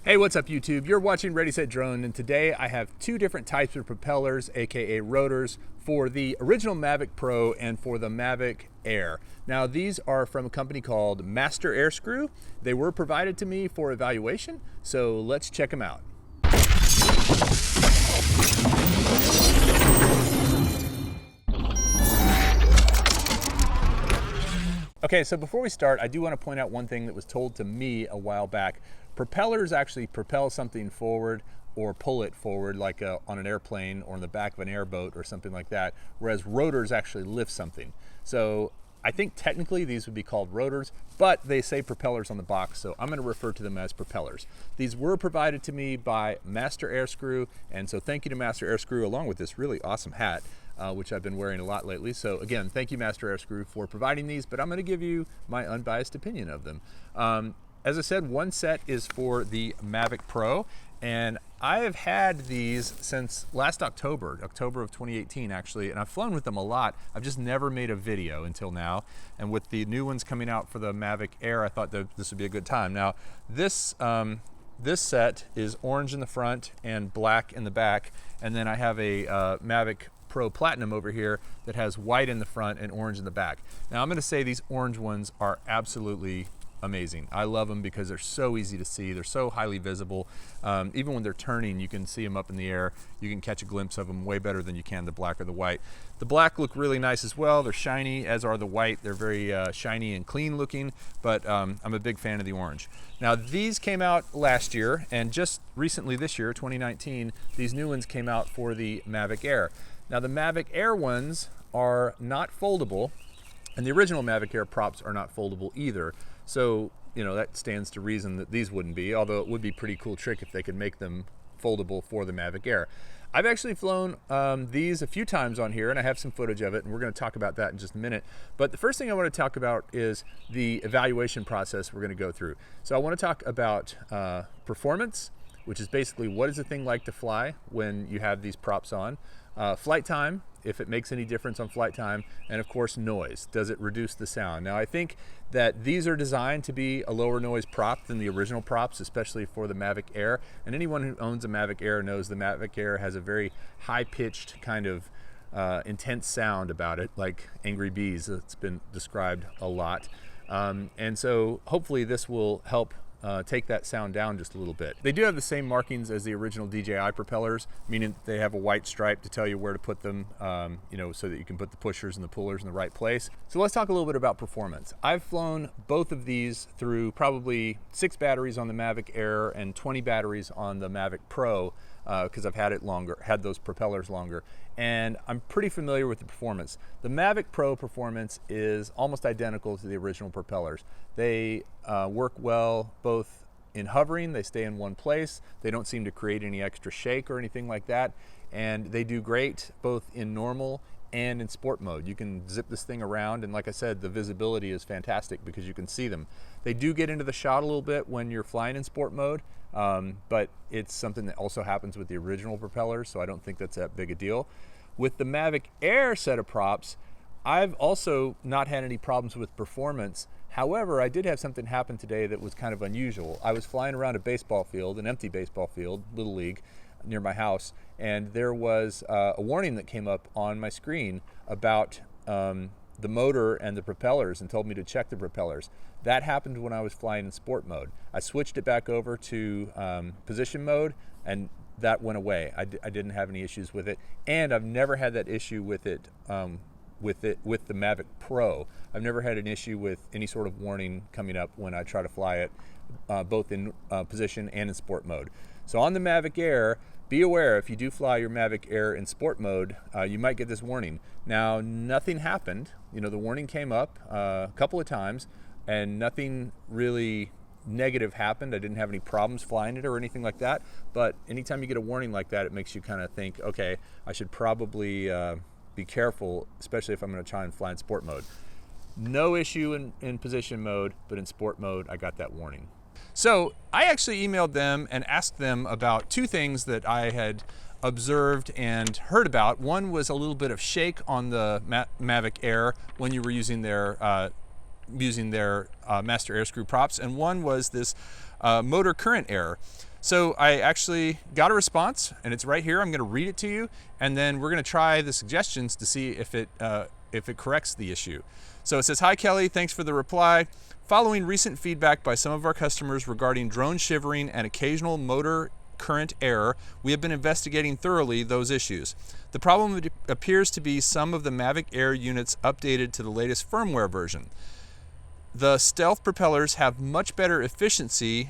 Hey, what's up YouTube? You're watching Ready Set Drone, and today I have two different types of propellers, aka rotors, for the original Mavic Pro and for the Mavic Air. Now these are from a company called Master Airscrew. They were provided to me for evaluation, so let's check them out. Okay, so before we start, I do want to point out one thing that was told to me a while back. Propellers actually propel something forward or pull it forward, like on an airplane or in the back of an airboat or something like that, whereas rotors actually lift something. So I think technically these would be called rotors, but they say propellers on the box, so I'm going to refer to them as propellers. These were provided to me by Master Airscrew, and so thank you to Master Airscrew, along with this really awesome hat, which I've been wearing a lot lately. So again, thank you Master Airscrew for providing these, but I'm going to give you my unbiased opinion of them. As I said, one set is for the Mavic Pro, and I have had these since last October of 2018 actually, and I've flown with them a lot. I've just never made a video until now, and with the new ones coming out for the Mavic Air, I thought that this would be a good time. Now this set is orange in the front and black in the back, and then I have a Mavic Pro Platinum over here that has white in the front and orange in the back. Now I'm going to say these orange ones are absolutely amazing. I love them because they're so easy to see. They're so highly visible. Even when they're turning, you can see them up in the air. You can catch a glimpse of them way better than you can the black or the white. The black look really nice as well. They're shiny, as are the white. They're very shiny and clean looking, but I'm a big fan of the orange. Now these came out last year, and just recently this year, 2019, these new ones came out for the Mavic Air. Now the Mavic Air ones are not foldable, and the original Mavic Air props are not foldable either. So, you know, that stands to reason that these wouldn't be, although it would be a pretty cool trick if they could make them foldable for the Mavic Air. I've actually flown these a few times on here, and I have some footage of it, and we're going to talk about that in just a minute. But the first thing I want to talk about is the evaluation process we're going to go through. So I want to talk about performance, which is basically what is the thing like to fly when you have these props on, flight time, if it makes any difference on flight time, and of course noise. Does it reduce the sound? Now I think that these are designed to be a lower noise prop than the original props, especially for the Mavic Air. And anyone who owns a Mavic Air knows the Mavic Air has a very high-pitched kind of intense sound about it, like angry bees. It's been described a lot. And so hopefully this will help take that sound down just a little bit. They do have the same markings as the original DJI propellers, meaning they have a white stripe to tell you where to put them, you know, so that you can put the pushers and the pullers in the right place. So let's talk a little bit about performance. I've flown both of these through probably 6 batteries on the Mavic Air and 20 batteries on the Mavic Pro, because I've had it longer, had those propellers longer, and I'm pretty familiar with the performance. The Mavic Pro performance is almost identical to the original propellers. They work well both in hovering, they stay in one place, they don't seem to create any extra shake or anything like that, and they do great both in normal and in sport mode. You can zip this thing around, and like I said, the visibility is fantastic because you can see them. They do get into the shot a little bit when you're flying in sport mode, but it's something that also happens with the original propellers, so I don't think that's that big a deal. With the Mavic Air set of props, I've also not had any problems with performance. However, I did have something happen today that was kind of unusual. I was flying around a baseball field, an empty baseball field, Little League, near my house, and there was a warning that came up on my screen about the motor and the propellers, and told me to check the propellers. That happened when I was flying in sport mode. I switched it back over to position mode, and that went away. I didn't have any issues with it, and I've never had that issue with it with the Mavic Pro. I've never had an issue with any sort of warning coming up when I try to fly it, both in position and in sport mode. So on the Mavic Air, be aware if you do fly your Mavic Air in sport mode, you might get this warning. Now, nothing happened. You know, the warning came up a couple of times, and nothing really negative happened. I didn't have any problems flying it or anything like that. But anytime you get a warning like that, it makes you kind of think, okay, I should probably be careful, especially if I'm going to try and fly in sport mode. No issue in position mode, but in sport mode, I got that warning. So I actually emailed them and asked them about 2 things that I had observed and heard about. One was a little bit of shake on the Mavic Air when you were using their Master Airscrew props, and one was this motor current error. So I actually got a response, and it's right here. I'm going to read it to you, and then we're going to try the suggestions to see if it corrects the issue. So it says, "Hi Kelly, thanks for the reply. Following recent feedback by some of our customers regarding drone shivering and occasional motor current error, we have been investigating thoroughly those issues. The problem appears to be some of the Mavic Air units updated to the latest firmware version. The stealth propellers have much better efficiency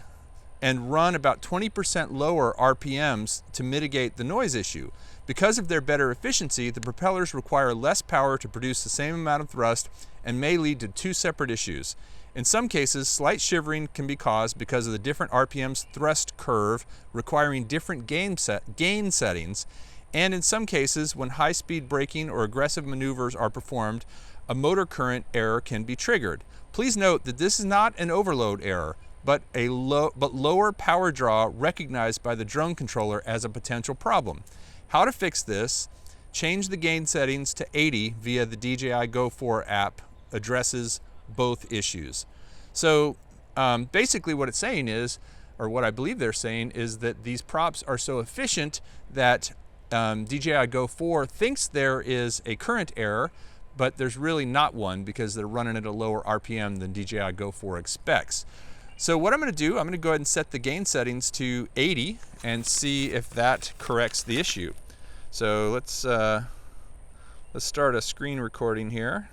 and run about 20% lower RPMs to mitigate the noise issue. Because of their better efficiency, the propellers require less power to produce the same amount of thrust and may lead to two separate issues. In some cases, slight shivering can be caused because of the different RPMs thrust curve requiring different gain settings, and in some cases, when high-speed braking or aggressive maneuvers are performed, a motor current error can be triggered. Please note that this is not an overload error, but lower power draw recognized by the drone controller as a potential problem. How to fix this? Change the gain settings to 80 via the DJI Go 4 app. Addresses both issues." So basically what it's saying is, or what I believe they're saying, is that these props are so efficient that DJI Go 4 thinks there is a current error, but there's really not one because they're running at a lower RPM than DJI Go 4 expects. So what I'm going to do, I'm going to go ahead and set the gain settings to 80 and see if that corrects the issue. So let's start a screen recording here.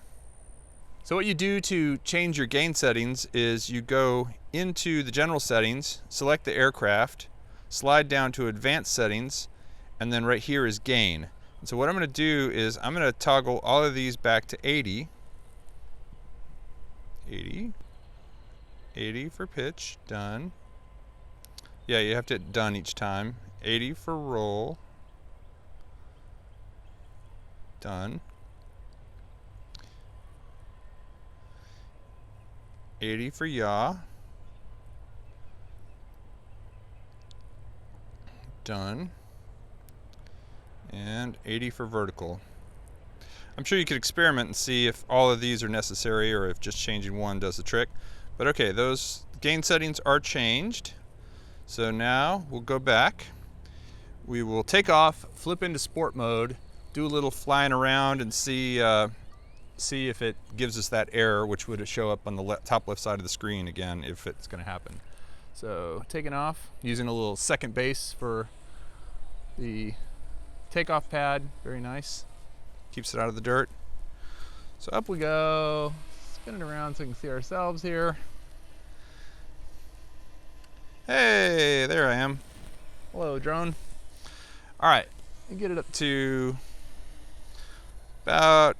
So what you do to change your gain settings is you go into the general settings, select the aircraft, slide down to advanced settings, and then right here is gain. And so what I'm going to do is I'm going to toggle all of these back to 80. 80 for pitch, done. Yeah, you have to hit done each time. 80 for roll, done. 80 for yaw, done. And 80 for vertical. I'm sure you could experiment and see if all of these are necessary or if just changing one does the trick. But okay, those gain settings are changed. So now we'll go back. We will take off, flip into sport mode, do a little flying around and see if it gives us that error, which would show up on the top left side of the screen again if it's going to happen. So taking off, using a little second base for the takeoff pad, very nice. Keeps it out of the dirt. So up we go, spinning around so we can see ourselves here. Hey, there I am. Hello, drone. All right, get it up to about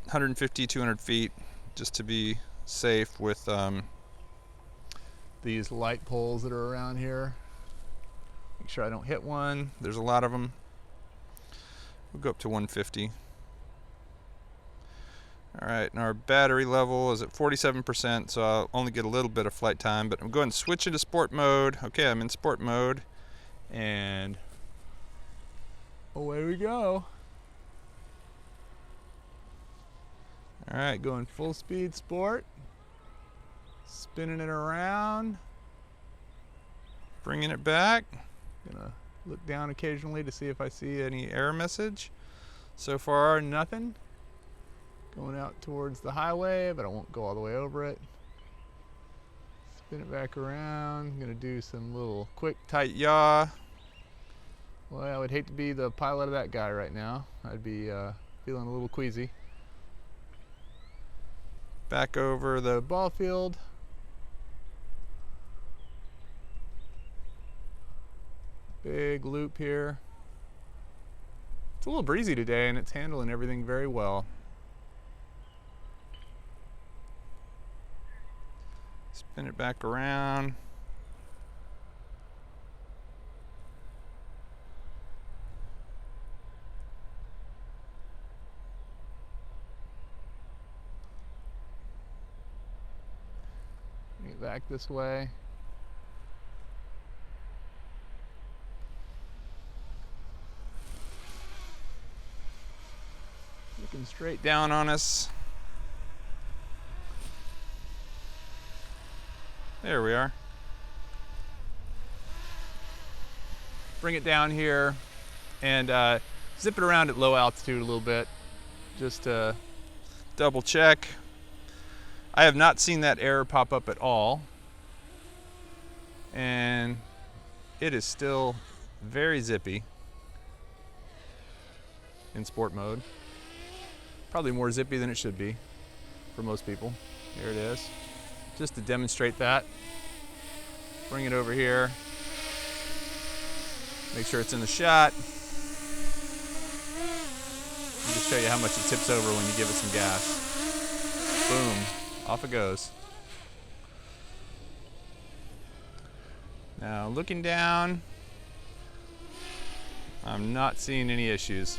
150, 200 feet, just to be safe with these light poles that are around here. Make sure I don't hit one. There's a lot of them. We'll go up to 150. All right, and our battery level is at 47%, so I'll only get a little bit of flight time, but I'm going to switch into sport mode. Okay, I'm in sport mode, and away we go. All right, going full speed sport, spinning it around, bringing it back. Gonna look down occasionally to see if I see any error message. So far, nothing. Going out towards the highway, but I won't go all the way over it. Spin it back around. Gonna do some little quick tight yaw. Well, I would hate to be the pilot of that guy right now. I'd be feeling a little queasy. Back over the ball field. Big loop here. It's a little breezy today and it's handling everything very well. Spin it back around. Bring it back this way. Looking straight down on us. There we are. bring it down here and zip it around at low altitude a little bit, just to double check. I have not seen that error pop up at all, and it is still very zippy in sport mode. Probably more zippy than it should be for most people. Here it is. Just to demonstrate that, bring it over here, make sure it's in the shot, and just show you how much it tips over when you give it some gas. Boom, off it goes. Now looking down, I'm not seeing any issues.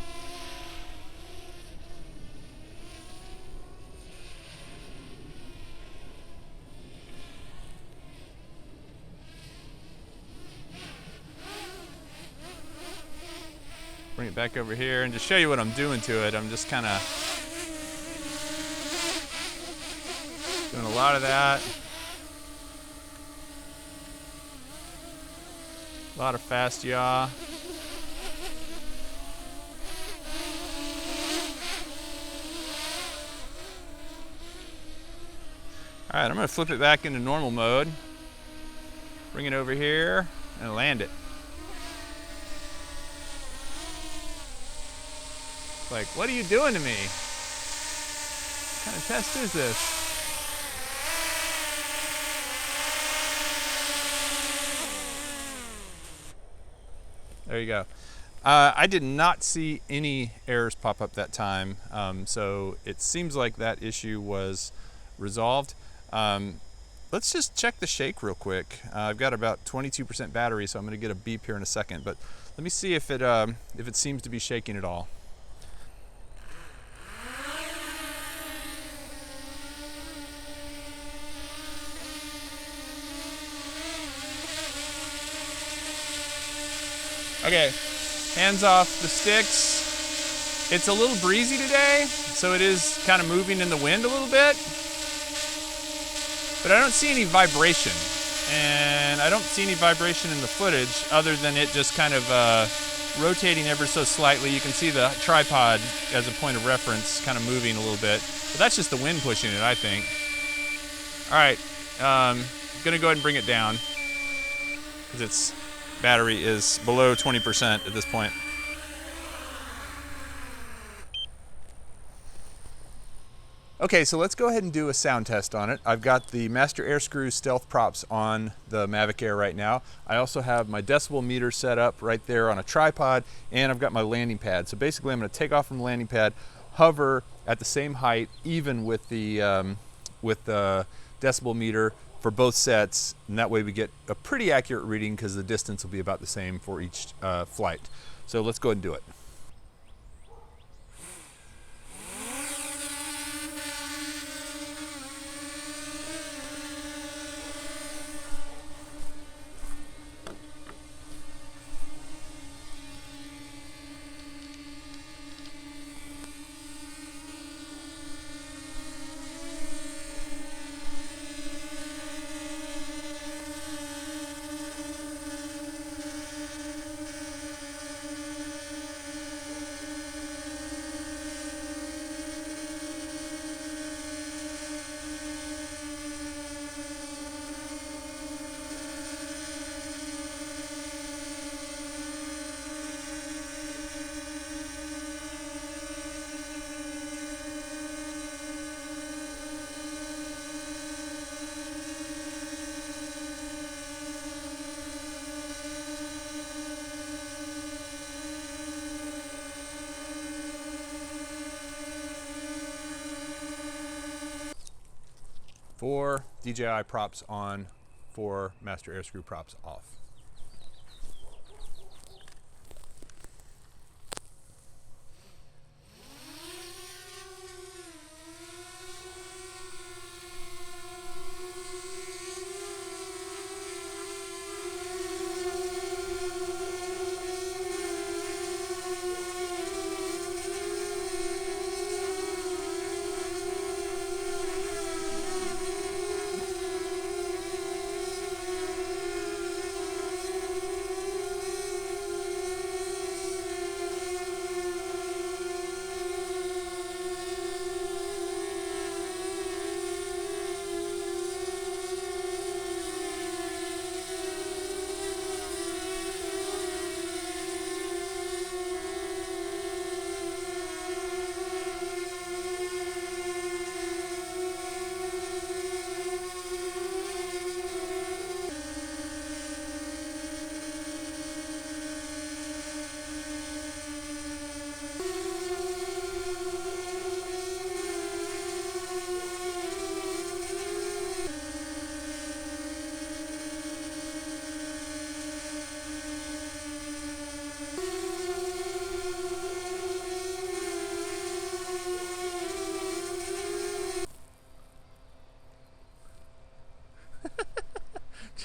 Bring it back over here and just show you what I'm doing to it. I'm just kind of doing a lot of that. A lot of fast yaw. All right, I'm going to flip it back into normal mode. Bring it over here and land it. Like, what are you doing to me? What kind of test is this? There you go. I did not see any errors pop up that time, so it seems like that issue was resolved. Let's just check the shake real quick. I've got about 22% battery, so I'm going to get a beep here in a second, but let me see if it seems to be shaking at all. Okay, hands off the sticks. It's a little breezy today, so it is kind of moving in the wind a little bit. But I don't see any vibration. And I don't see any vibration in the footage other than it just kind of rotating ever so slightly. You can see the tripod as a point of reference kind of moving a little bit. But that's just the wind pushing it, I think. All right, I'm gonna go ahead and bring it down because its battery is below 20% at this point. Okay, so let's go ahead and do a sound test on it. I've got the Master Airscrew stealth props on the Mavic Air right now. I also have my decibel meter set up right there on a tripod, and I've got my landing pad. So basically I'm gonna take off from the landing pad, hover at the same height, even with the decibel meter for both sets, and that way we get a pretty accurate reading because the distance will be about the same for each flight. So let's go ahead and do it. For DJI props on, for Master Airscrew props off.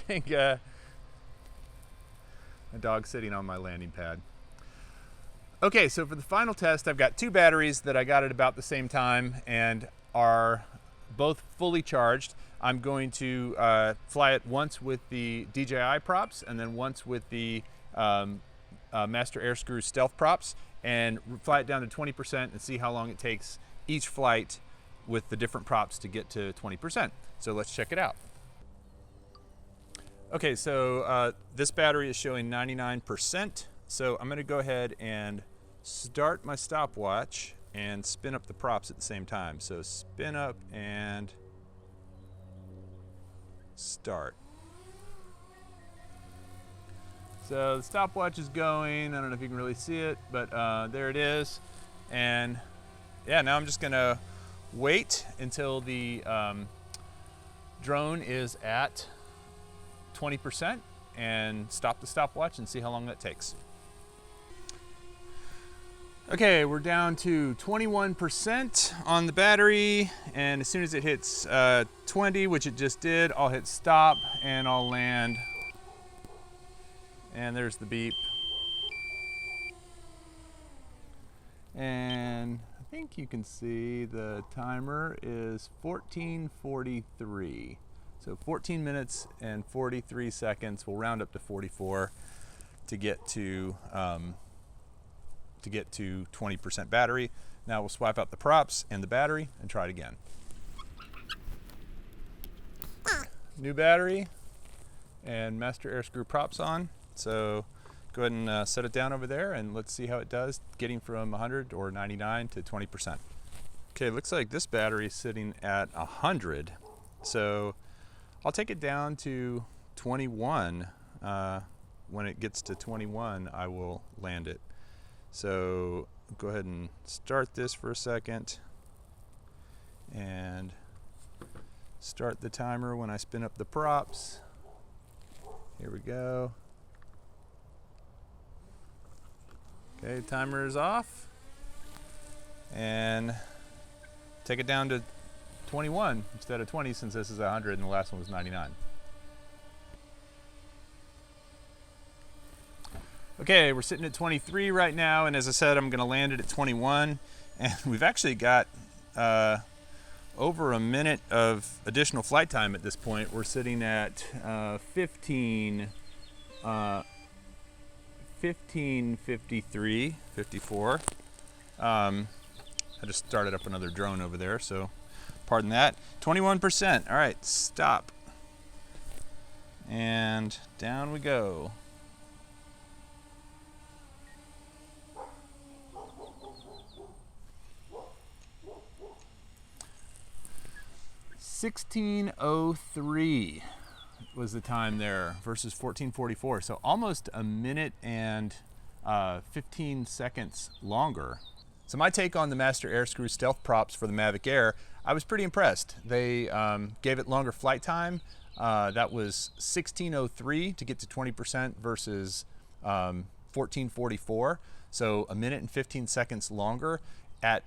watching a dog sitting on my landing pad. Okay, so for the final test, I've got two batteries that I got at about the same time and are both fully charged. I'm going to fly it once with the DJI props and then once with the Master Airscrew stealth props, and fly it down to 20% and see how long it takes each flight with the different props to get to 20%. So let's check it out. Okay, so this battery is showing 99%. So I'm gonna go ahead and start my stopwatch and spin up the props at the same time. So spin up and start. So the stopwatch is going. I don't know if you can really see it, but there it is. And yeah, now I'm just gonna wait until the drone is at 20% and stop the stopwatch and see how long that takes. Okay, we're down to 21% on the battery, and as soon as it hits 20, which it just did, I'll hit stop and I'll land. And there's the beep. And I think you can see the timer is 14:43. So 14 minutes and 43 seconds. We'll round up to 44 to get to 20% battery. Now we'll swap out the props and the battery and try it again. New battery and Master Airscrew props on. So go ahead and set it down over there and let's see how it does getting from 100 or 99 to 20%. Okay, looks like this battery is sitting at 100. So I'll take it down to 21. When it gets to 21, I will land it. So go ahead and start this for a second and start the timer when I spin up the props. Here we go. Okay, timer is off. And take it down to 21 instead of 20 since this is 100 and the last one was 99. Okay, we're sitting at 23 right now, and as I said, I'm gonna land it at 21. And we've actually got over a minute of additional flight time at this point. We're sitting at 15:53, 54. I just started up another drone over there, so pardon that. 21%, all right, stop. And down we go. $16:03 was the time there versus 14:44. So almost a minute and 15 seconds longer. So my take on the Master Airscrew stealth props for the Mavic Air, I was pretty impressed. They gave it longer flight time. That was 16:03 to get to 20% versus 14:44. So a minute and 15 seconds longer at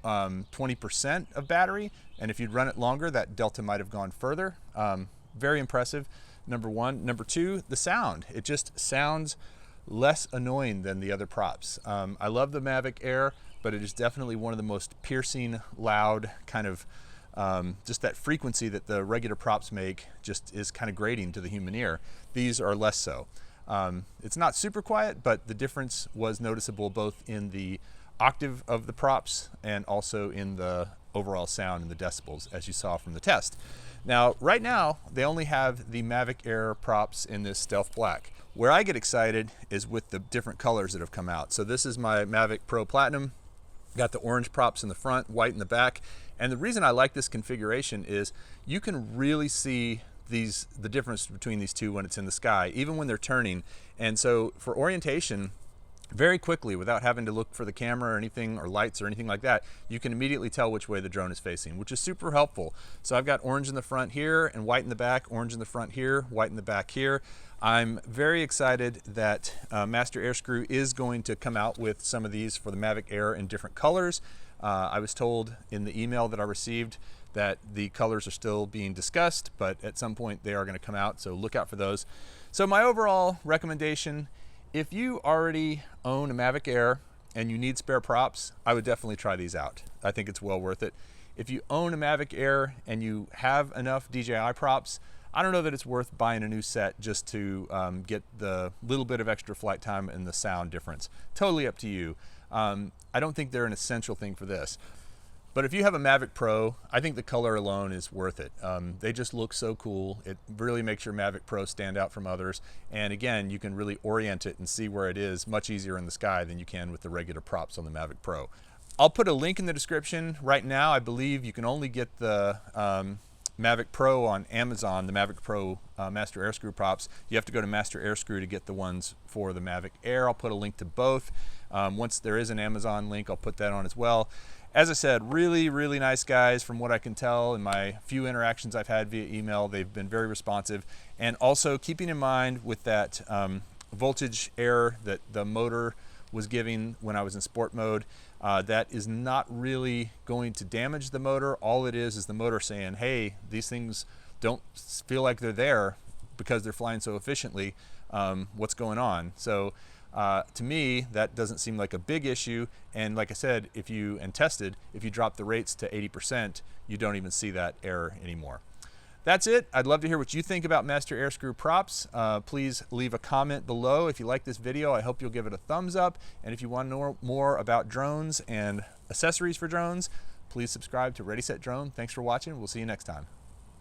20% of battery, and if you'd run it longer, that delta might have gone further. Very impressive, number one. Number two, the sound. It just sounds less annoying than the other props. I love the Mavic Air, but it is definitely one of the most piercing, loud, kind of just that frequency that the regular props make just is kind of grating to the human ear. These are less so. It's not super quiet, but the difference was noticeable both in the octave of the props and also in the overall sound and the decibels, as you saw from the test. Now, right now, they only have the Mavic Air props in this stealth black. Where I get excited is with the different colors that have come out. So this is my Mavic Pro Platinum. Got the orange props in the front, white in the back. And the reason I like this configuration is you can really see the difference between these two when it's in the sky, even when they're turning. And so for orientation, very quickly, without having to look for the camera or anything, or lights or anything like that, you can immediately tell which way the drone is facing, which is super helpful. So I've got orange in the front here and white in the back, orange in the front here, white in the back here. I'm very excited that Master Airscrew is going to come out with some of these for the Mavic Air in different colors. I was told in the email that I received that the colors are still being discussed, but at some point they are going to come out, so look out for those. So my overall recommendation, if you already own a Mavic Air and you need spare props, I would definitely try these out. I think it's well worth it. If you own a Mavic Air and you have enough DJI props, I don't know that it's worth buying a new set just to get the little bit of extra flight time and the sound difference. Totally up to you. I don't think they're an essential thing for this. But if you have a Mavic Pro, I think the color alone is worth it. They just look so cool. It really makes your Mavic Pro stand out from others. And again, you can really orient it and see where it is much easier in the sky than you can with the regular props on the Mavic Pro. I'll put a link in the description. Right now, I believe you can only get the Mavic Pro on Amazon, the Mavic Pro Master Airscrew props. You have to go to Master Airscrew to get the ones for the Mavic Air. I'll put a link to both. Once there is an Amazon link, I'll put that on as well. As I said, really, really nice guys from what I can tell in my few interactions I've had via email. They've been very responsive. And also keeping in mind with that voltage error that the motor was giving when I was in sport mode, that is not really going to damage the motor. All it is the motor saying, hey, these things don't feel like they're there because they're flying so efficiently. What's going on? So to me, that doesn't seem like a big issue. And like I said, if you drop the rates to 80%, you don't even see that error anymore. That's it. I'd love to hear what you think about Master Airscrew props. Please leave a comment below. If you like this video, I hope you'll give it a thumbs up. And if you want to know more about drones and accessories for drones, please subscribe to Ready Set Drone. Thanks for watching. We'll see you next time.